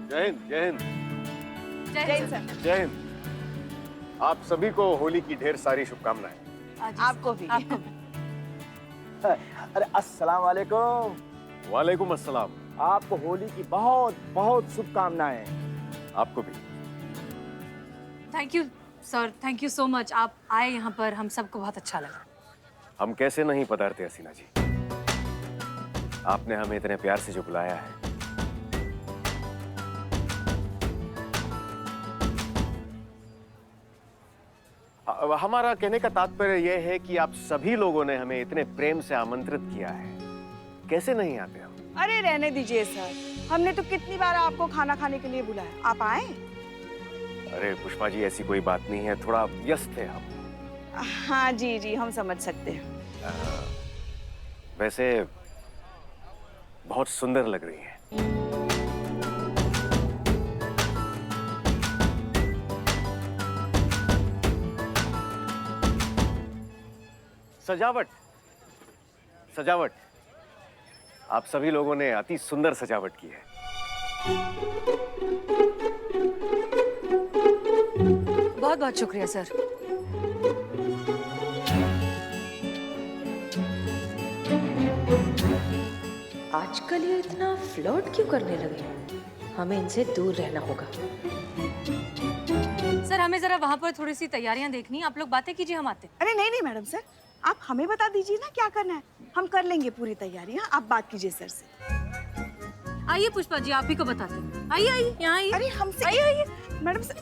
जय हिंद, जय हिंद। जय हिंद सर। जय हिंद। आप सभी को होली की ढेर सारी शुभकामनाएं। आपको भी। आपको भी। अरे अस्सलाम वालेकुम। वालेकुम अस्सलाम। आपको होली की बहुत बहुत शुभकामनाएं। आपको भी। Thank you sir, thank you so much. आप आए यहाँ पर, हम सबको बहुत अच्छा लगा। हम कैसे नहीं पधारते हसीना जी। आपने हमें इतने प्यार से जो बुलाया है। हमारा कहने का तात्पर्य यह है कि आप सभी लोगों ने हमें इतने प्रेम से आमंत्रित किया है, कैसे नहीं आते हम। अरे रहने दीजिए सर, हमने तो कितनी बार आपको खाना खाने के लिए बुलाया, आप आए? अरे पुष्पा जी, ऐसी कोई बात नहीं है, थोड़ा व्यस्त थे हम। हाँ जी जी, हम समझ सकते हैं। वैसे बहुत सुंदर लग रही हैं। सजावट, सजावट, आप सभी लोगों ने अति सुंदर सजावट की है। बहुत बहुत शुक्रिया सर। आजकल ये इतना फ्लर्ट क्यों करने लगे हैं? हमें इनसे दूर रहना होगा। सर हमें जरा वहाँ पर थोड़ी सी तैयारियां देखनी, आप लोग बातें कीजिए, हम आते हैं। अरे नहीं नहीं मैडम सर, आप हमें बता दीजिए ना क्या करना है, हम कर लेंगे पूरी तैयारियां। आप बात कीजिए सर से। आइए पुष्पा जी, आप ही को बताते हैं। आइए आइए, यहाँ आइए। अरे हमसे आइए मैडम सर।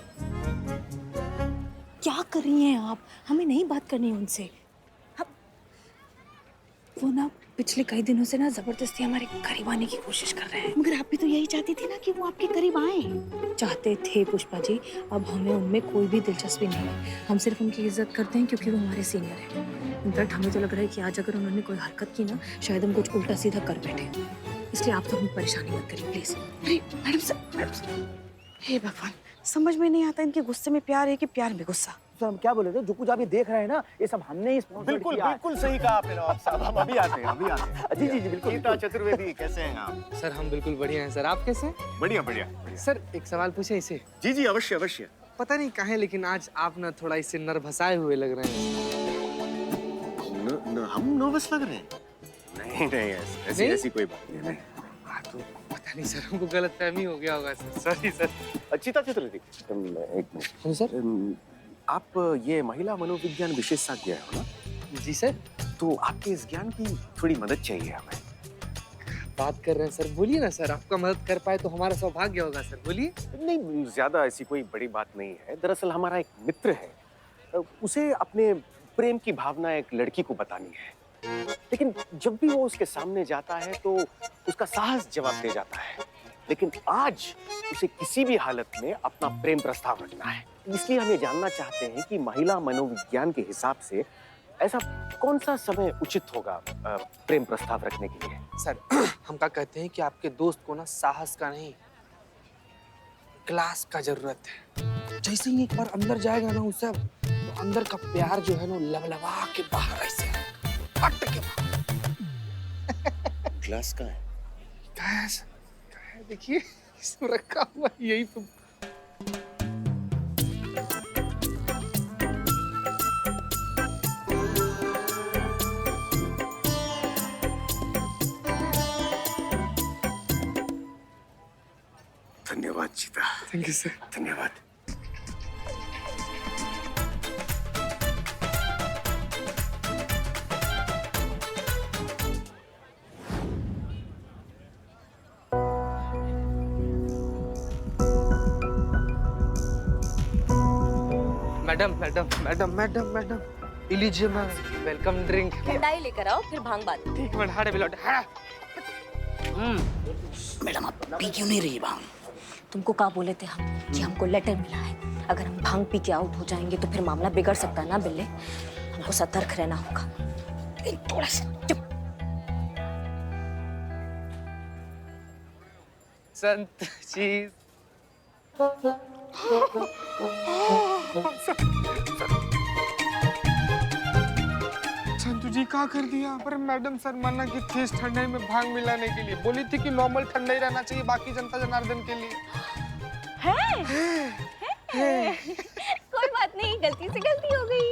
क्या कर रही हैं आप? हमें नहीं बात करनी है उनसे। वो ना पिछले कई दिनों से ना जबरदस्ती हमारे करीब आने की कोशिश कर रहे हैं। मगर आप भी तो यही चाहती थी ना कि वो आपके करीब आए। चाहते थे पुष्पा जी, अब हमें उनमें कोई भी दिलचस्पी नहीं है। हम सिर्फ उनकी इज्जत करते हैं क्योंकि वो हमारे सीनियर हैं। इनफैक्ट हमें तो लग रहा है कि आज अगर उन्होंने कोई हरकत की ना, शायद हम कुछ उल्टा सीधा कर बैठे। इसलिए आप तो हमें परेशानी मत करिए प्लीज। अरे मैडम सर, हे भगवान, समझ में नहीं आता इनके गुस्से में प्यार है कि प्यार में गुस्सा। सर हम क्या बोले थे, जो कुछ आप ये देख रहे हैं ना, ये सब हमने ही स्पॉन्सर बिल्कुल किया है। बिल्कुल सही कहा आपने नवाब साहब, हम अभी आते हैं, अभी आते हैं। जी जी जी बिल्कुल। गीता चतुर्वेदी, कैसे हैं आप? सर हम बिल्कुल बढ़िया हैं सर, आप कैसे हैं? बढ़िया बढ़िया बढ़िया। सर एक सवाल पूछे इसे? जी जी अवश्य अवश्य। पता नहीं काहे लेकिन आज आप ना थोड़ा इससे नर्वसाए हुए लग रहे हैं। हम नर्वस लग रहे हैं? नहीं नहीं, ऐसी नहीं? ऐसी कोई बात नहीं। हाँ तो पता नहीं सर, हमको गलतफहमी हो गया होगा sir, sorry sir. Geeta Chaturvedi, एक मिनट सर। आप ये महिला मनोविज्ञान विशेषज्ञ हो ना? जी सर। तो आपके इस ज्ञान की थोड़ी मदद चाहिए हमें। बात कर रहे हैं सर, बोलिए ना सर, आपका मदद कर पाए तो हमारा सौभाग्य होगा सर, बोलिए। नहीं, ज्यादा ऐसी कोई बड़ी बात नहीं है। दरअसल हमारा एक मित्र है, उसे अपने प्रेम की भावना एक लड़की को बतानी है, लेकिन जब भी वो उसके सामने जाता है तो उसका साहस जवाब दे जाता है। लेकिन आज उसे किसी भी हालत में अपना प्रेम प्रस्ताव रखना है। इसलिए हम ये जानना चाहते हैं कि महिला मनोविज्ञान के हिसाब से ऐसा कौन सा समय उचित होगा प्रेम प्रस्ताव रखने के लिए। सर हम क्या कहते हैं कि आपके दोस्त को ना साहस का नहीं, क्लास का जरूरत है। जैसे ही एक बार अंदर जाएगा ना उसे, तो अंदर का प्यार जो है ना लबलबा के बाहर ऐसे फट के बाहर। क्लास का है? देखिए इसमें रखा हुआ है, यही तो। धन्यवाद जीता। Thank you sir. धन्यवाद। Madam madam madam madam madam, लीजिए मैम, वेलकम ड्रिंक। ठंडाई लेकर आओ, फिर भांग बात। ठीक है, हाड़े बिलोट हाड़ा। मैडम आप पी क्यों नहीं रही भांग? तुमको कहा बोले थे हम कि हमको लेटर मिला है, अगर हम भांग पी के आउट हो जाएंगे तो फिर मामला बिगड़ सकता है ना बिल्ले। हमको सतर्क रहना होगा। लेकिन थोड़ा सा चुप। संत जी संतू जी क्या कर दिया? पर मैडम सर मना की थी इस ठंडाई में भांग मिलाने के लिए, बोली थी कि नॉर्मल ठंडा ही रहना चाहिए बाकी जनता जनार्दन के लिए। कोई बात नहीं, गलती से गलती हो गई।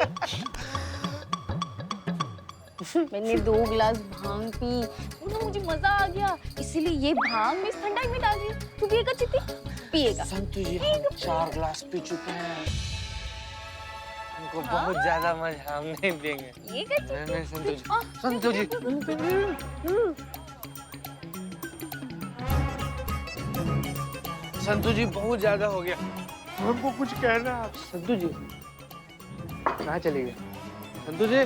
मैंने 2 गिलास भांग पी और ना मुझे मजा आ गया, इसीलिए ये भांग मैं इस ठंडाई में डाल दी। तू पिएगा चिट्टी? पिएगा। संतु जी हम 4 ग्लास पी चुके हैं, हमको बहुत ज्यादा मजा, हम नहीं देंगे। पिएगा चिट्टी? नहीं संतु जी, संतु जी। संतु जी बहुत ज्यादा हो गया, हमको कुछ कहना है आप। संतु जी कहाँ चले गए? संतु जी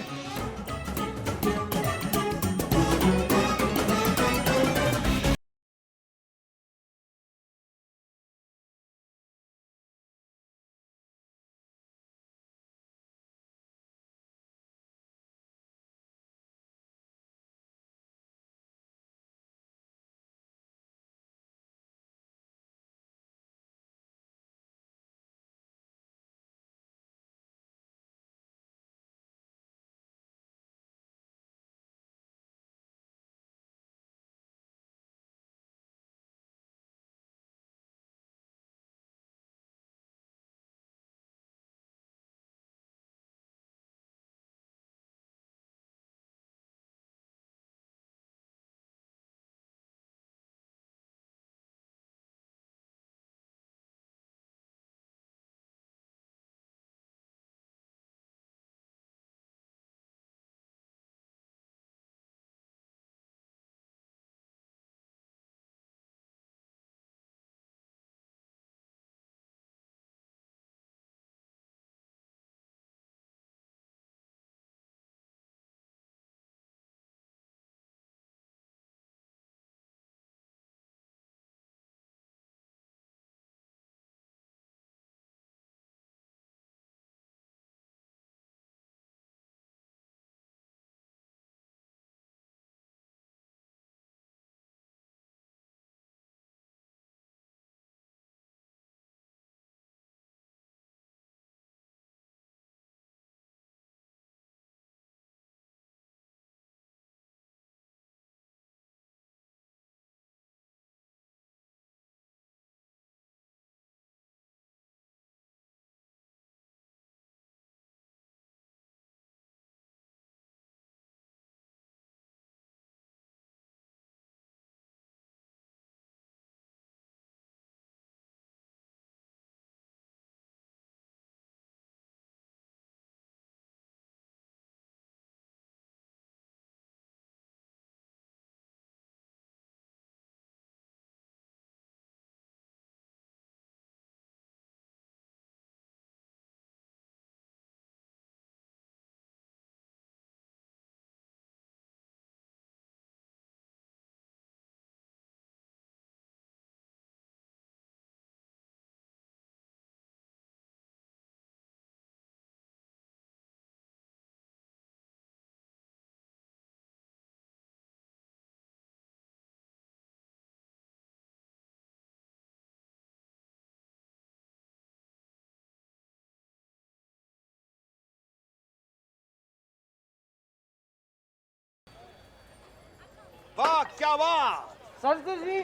वाह क्या वाह! संतु जी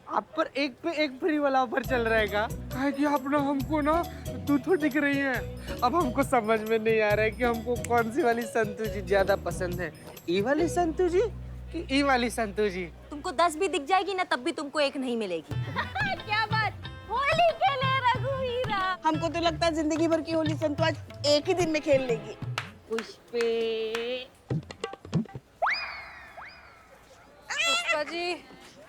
आप पर एक पे एक फ्री वाला ऑफर चल रहा है का? है कि आप ना हमको ना तू दिख रही है। अब हमको समझ में नहीं आ रहा है कि हमको कौन सी वाली संतु जी ज्यादा पसंद है, ई वाली संतु जी कि ई वाली संतु जी? तुमको 10 भी दिख जाएगी ना तब भी तुमको एक नहीं मिलेगी। क्या बात, होली खेले रघुवीरा। हमको तो लगता है जिंदगी भर की होली संतु आज एक ही दिन में खेल लेगी। पुष्पे पुष्पा जी,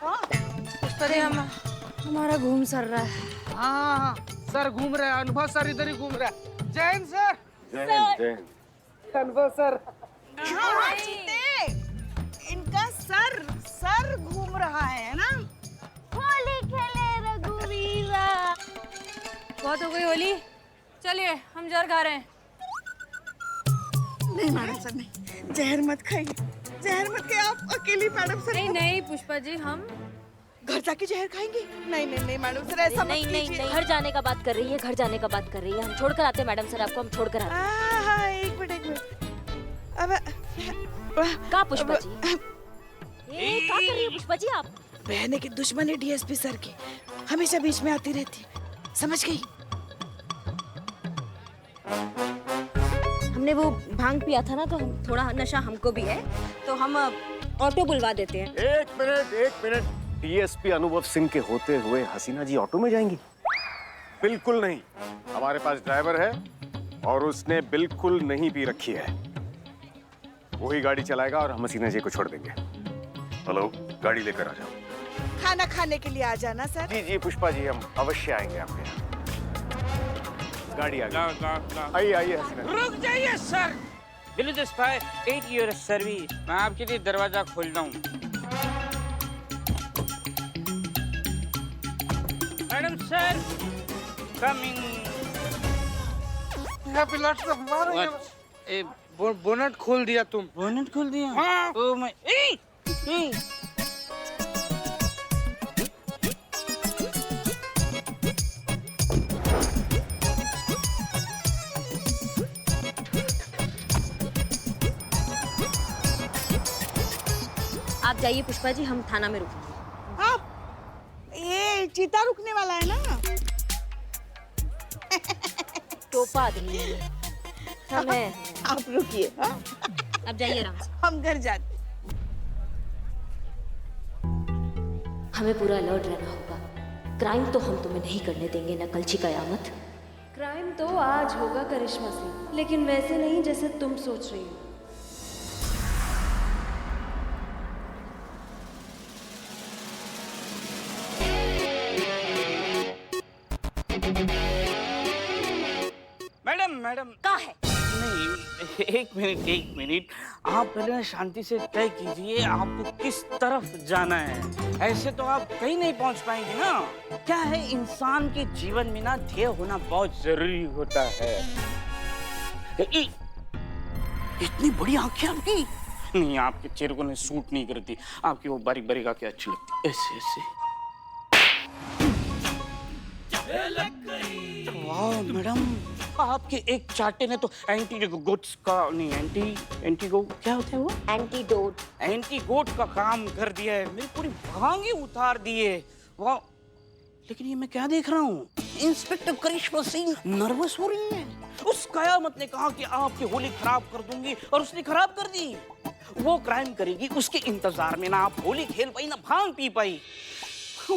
पुष्पा जी हमारा घूम सर रहा है। हाँ सर घूम रहे हैं, अनुभव सर इधर ही घूम रहा है। जैन सर, जैन अनुभव सर। हाँ, चीते, इनका सर घूम रहा है ना। होली खेले रघुवीरा। बहुत हो गई होली, चलिए हम जहर खा रहे हैं। नहीं मैडम सर नहीं, जहर मत खाइए, जहर मत खाइए आप अकेली मैडम सर। नहीं नहीं पुष्पा जी, हम घर जाके जहर खाएंगे। नहीं नहीं नहीं मैडम सर ऐसा मत कीजिए। घर जाने का बात कर रही है, घर जाने का बात कर रही है। हम छोड़ कर आते हैं मैडम सर आपको, हम छोड़ कर आते हैं। हाँ एक मिनट। अब कहाँ पुष्पा जी? क्या कर रही है पुष्पा जी आप? बहने की दुश्मनी डीएसपी सर की हमेशा बीच में आती रहती है। समझ गई। हमने वो भांग पिया था ना, तो हम थोड़ा नशा हमको भी है, तो हम ऑटो बुलवा देते हैं। एक मिनट। डीएसपी अनुभव सिंह के होते हुए हसीना जी ऑटो में जाएंगी? बिल्कुल नहीं। हमारे पास ड्राइवर है और उसने बिल्कुल नहीं पी रखी है। वही गाड़ी चलाएगा और हम हसीना जी को छोड़ देंगे। हेलो, गाड़ी लेकर आ जाओ। खाना खाने के लिए आ जाना सर। जी पुष्पा जी, हम अवश्य आएंगे आपके यहाँ। गाड़ी आ गई। आइए हसीना जी। रुक जाइए sir. Bill this by 8 year service. मैं आपके लिए दरवाजा खोल रहा हूँ। Madam sir, coming. बोनट खोल दिया तुम। बोनट खोल दिया? हाँ। ओ मैं आप जाइए पुष्पा जी, हम थाना में रुकेंगे। ये चीता रुकने वाला है ना? टोपा आदमी है। हम हैं। आप रुकिए। हाँ? अब जाइए आराम से। हम घर जाते। हमें पूरा अलर्ट रहना होगा। क्राइम तो हम तुम्हें नहीं करने देंगे, न कलची कयामत। क्राइम तो आज होगा करिश्मा से, लेकिन वैसे नहीं जैसे तुम सोच रही हो। मैडम कहाँ है? नहीं, एक मिनट। आप पहले ना शांति से तय कीजिए आपको किस तरफ जाना है। ऐसे तो आप कहीं नहीं पहुंच पाएंगे ना। क्या है, इंसान के जीवन में ना ध्येय होना बहुत जरूरी होता है। इतनी बड़ी आंखें आपकी? नहीं, आपके चेहरे को सूट नहीं करती। आपकी वो बारीक बारीक आंखें अच्छी लगती। ऐसे वाह मैडम, आपके एक चाटे ने तो एंटीगोट्स का नहीं, एंटीगो क्या होता है वो? एंटीगोट का काम कर दिया है। मेरी पूरी भांगे उतार दिए। वाह, लेकिन ये मैं क्या देख रहा हूँ? इंस्पेक्टर करिश्मा सिंह नर्वस हो रही है। उस कयामत ने कहा कि आपकी होली खराब कर दूंगी और उसने खराब कर दी। वो क्राइम करेगी, उसके इंतजार में ना आप होली खेल पाई ना भांग पी पाई।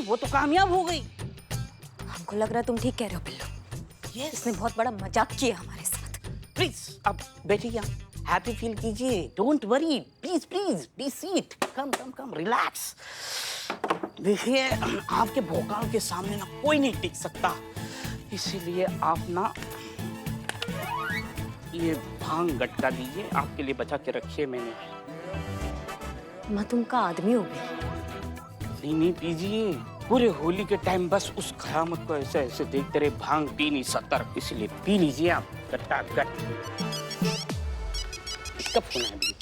वो तो कामयाब हो गई। हमको लग रहा है तुम ठीक कह रहे हो बिल्लू। इसने बहुत बड़ा मजाक किया हमारे साथ। प्लीज अब बैठिए, हैप्पी फील कीजिए। Don't worry, please be seat. Come relax. देखिए, आपके भोकाल के सामने ना कोई नहीं टिक सकता, इसीलिए आप ना ये भांग गटका दीजिए। आपके लिए बचा के रखिए मैंने। मैं तुमका आदमी हो गई। नहीं पीजिए। पूरे होली के टाइम बस उस कयामत को ऐसे देखते रहे। भांग पी नहीं सतर्क, इसलिए पी लीजिए आप गट। इसका फोन है अभी।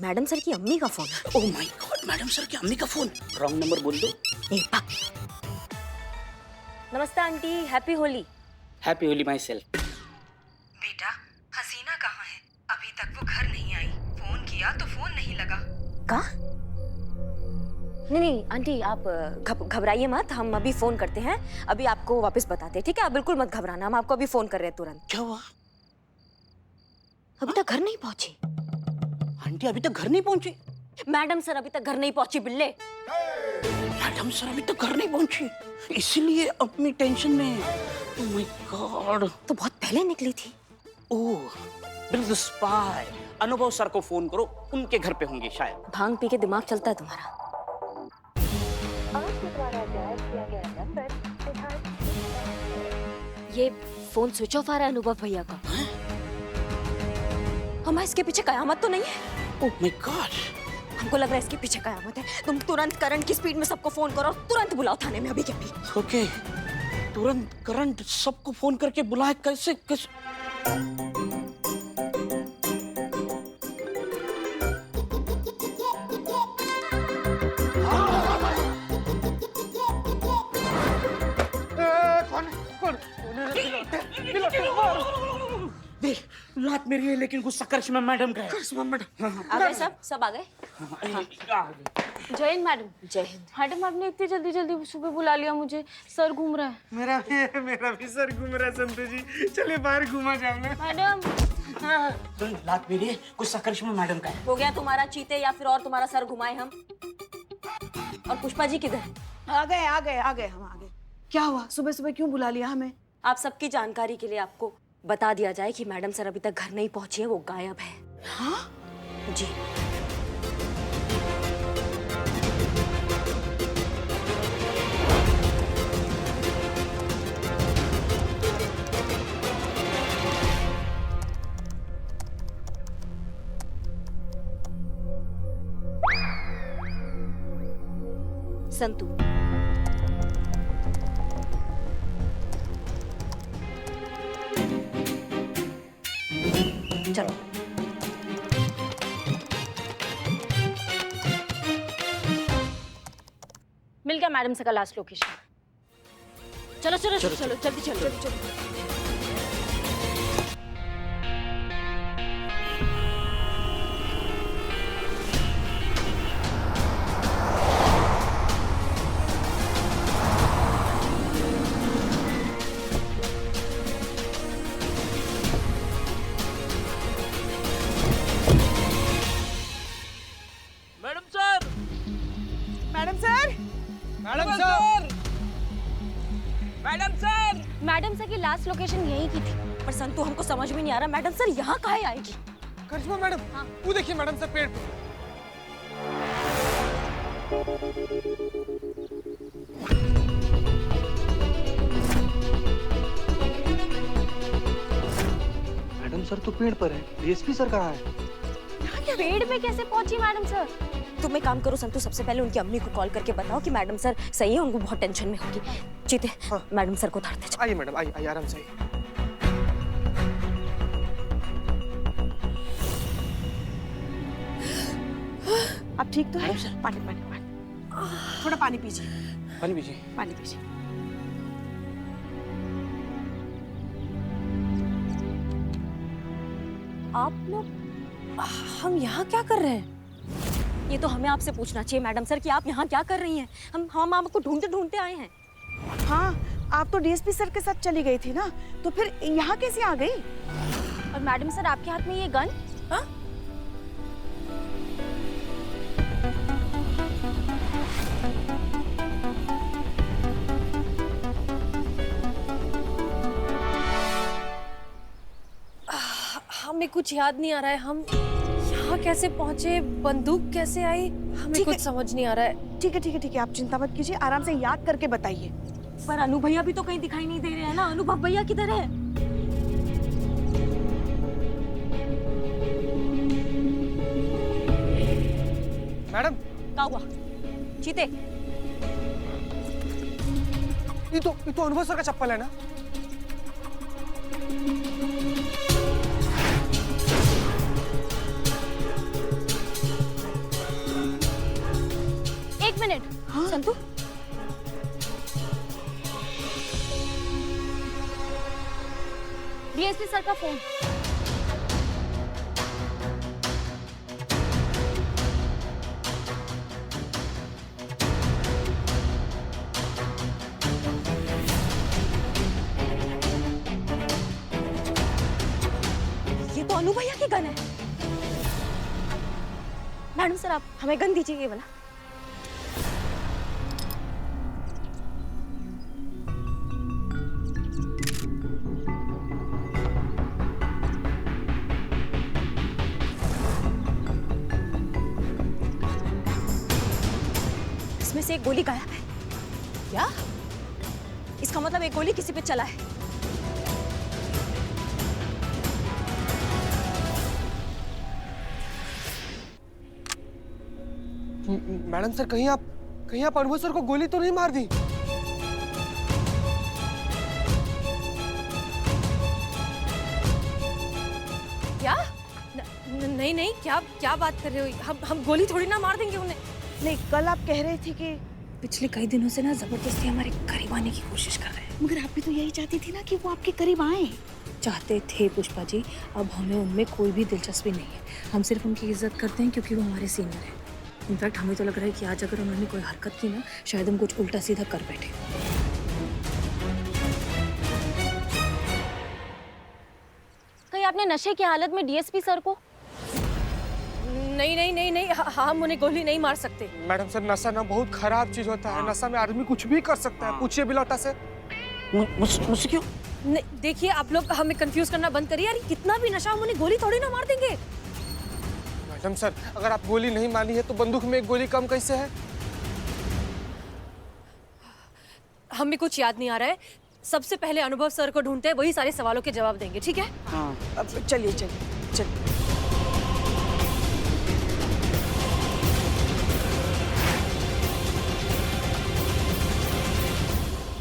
मैडम सर की अम्मी का phone. Oh my God, madam sir की अम्मी का फोन। रॉन्ग नंबर बोल दो। नमस्ते aunty, happy Holi. Happy Holi my self. बेटा, हसीना कहाँ है? अभी तक वो घर नहीं आई। फोन किया तो फोन नहीं लगा। का? नहीं आंटी, आप घबराइए मत, हम अभी फोन करते हैं। अभी आपको वापस बताते हैं, ठीक है? आप बिल्कुल मत घबराना, हम आपको अभी फोन कर रहे हैं तुरंत। क्या हुआ? अभी तक घर नहीं पहुंची आंटी, अभी तक घर नहीं पहुंची? मैडम सर अभी तक घर नहीं पहुंची बिल्ले। मैडम सर अभी तक घर नहीं पहुंची, इसलिए अपनी टेंशन में। ओह माय गॉड, तो बहुत पहले निकली थी। ओह बिल स्पाई। अनुभव सर को फोन करो, उनके घर पे होंगे शायद। भांग पी के दिमाग चलता है तुम्हारा। ये फोन स्विच ऑफ आ रहा है अनुभव भैया का। हमारे इसके पीछे कयामत तो नहीं है? ओह माय गॉड, हमको लग रहा है इसके पीछे कयामत है। तुम तुरंत करंट की स्पीड में सबको फोन करो, तुरंत बुलाओ थाने में अभी के अभी। ओके, तुरंत करंट सबको फोन करके बुलाए। कैसे? देख, लात मेरी है लेकिन गुस्सा करिश्मा मैडम का है। करिश्मा मैडम। आ गए सब आ गए। जय हिंद मैडम। जय हिंद। मैडम आपने इतनी जल्दी जल्दी सुबह बुला लिया मुझे, सर घूम रहा है। मेरा भी सर घूम रहा है संतु जी, चलिए बाहर घुमा जाऊंगा। मैडम तो लात मेरी कुछ सकरिश्मा मैडम का है। हो गया तुम्हारा चीते या फिर और तुम्हारा सर घुमाए हम। और पुष्पा जी किधर? आ गए आ गए आ गए, हम आ गए। क्या हुआ, सुबह सुबह क्यों बुला लिया हमें? आप सबकी जानकारी के लिए आपको बता दिया जाए कि मैडम सर अभी तक घर नहीं पहुंची है, वो गायब है। हाँ? जी। संतु, चलो। मिल गया मैडम से का लास्ट लोकेशन। चलो चलो चलो चलो जल्दी चलो। Madam sir, madam sir, madam sir, madam sir. Madam sir की लास्ट लोकेशन यही की थी। पर संतु हमको समझ में नहीं आ रहा मैडम सर यहाँ काहे आएगी? करिश्मा मैडम, वो देखिए मैडम सर पेड़ पे। मैडम सर तो पेड़ पर है, डीएसपी सर कहाँ है? पेड़ पे कैसे पहुंची मैडम सर? तुम एक काम करो संतु, सबसे पहले उनकी अम्मी को कॉल करके बताओ कि मैडम सर सही है, उनको बहुत टेंशन में होगी। चीते, मैडम सर को धरते जाओ। आइए मैडम, आइए आराम से। आप ठीक तो है? पानी पानी पानी, थोड़ा पानी पीजिए। पानी पीजिए। पानी पीजिए। आप लोग, हम यहाँ क्या कर रहे हैं? ये तो हमें आपसे पूछना चाहिए मैडम सर कि आप यहाँ क्या कर रही हैं? हम आपको ढूंढते ढूंढते आए हैं। हाँ, आप तो डीएसपी सर के साथ चली गई थी ना, तो फिर यहाँ कैसे आ गई? और मैडम सर आपके हाथ में ये गन? हाँ? हमें कुछ याद नहीं आ रहा है, हम यहाँ कैसे पहुंचे, बंदूक कैसे आई, हमें कुछ समझ नहीं आ रहा है। ठीक है ठीक है ठीक है, आप चिंता मत कीजिए, आराम से याद करके बताइए। पर अनु भैया भी तो कहीं दिखाई नहीं दे रहे हैं ना। अनुभव भैया किधर है? मैडम, क्या हुआ? चीते, ये तो अनुभव सर का चप्पल है ना? एक मिनट। हाँ? संतु, डीएसपी सर का फोन। ये तो अनु भैया की गन है। मैडम सर आप हमें गन दीजिए ये वाला। इसमें से एक गोली गायब है। क्या? इसका मतलब एक गोली किसी पे चला है। मैडम सर, कहीं आप अनुभव सर को गोली तो नहीं मार दी? क्या? नहीं नहीं, क्या बात कर रहे हो? हम गोली थोड़ी ना मार देंगे उन्हें। नहीं, कल आप कह रही थी कि पिछले कई दिनों से ना जबरदस्ती हमारे करीब आने की कोशिश कर रहे हैं। मगर आप भी तो यही चाहती थी ना कि वो आपके करीब आए। चाहते थे पुष्पा जी, अब हमें उनमें कोई भी दिलचस्पी नहीं है। हम सिर्फ उनकी इज्जत करते हैं क्योंकि वो हमारे सीनियर हैं। इनफैक्ट हमें तो लग रहा है कि आज अगर उन्होंने कोई हरकत की ना, शायद हम कुछ उल्टा सीधा कर बैठे। कहीं आपने नशे की हालत में डीएसपी सर को? नहीं नहीं नहीं नहीं, हम उन्हें गोली नहीं मार सकते। मैडम सर, नशा ना बहुत खराब चीज होता है। नशा में आदमी कुछ भी कर सकता है। पूछिए बिलौटा से। मुझसे क्यों? देखिए आप लोग हमें कंफ्यूज करना बंद करिए यार, कितना भी नशा, हम उन्हें गोली थोड़ी ना मार देंगे। मैडम सर, अगर आप गोली नहीं मानी है तो बंदूक में एक गोली कम कैसे है? हमें कुछ याद नहीं आ रहा है। सबसे पहले अनुभव सर को ढूंढते हैं, वही सारे सवालों के जवाब देंगे, ठीक है? हाँ। अब चलिए चलिए चलिए।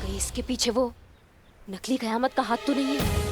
कहीं इसके पीछे वो नकली कयामत का हाथ तो नहीं है?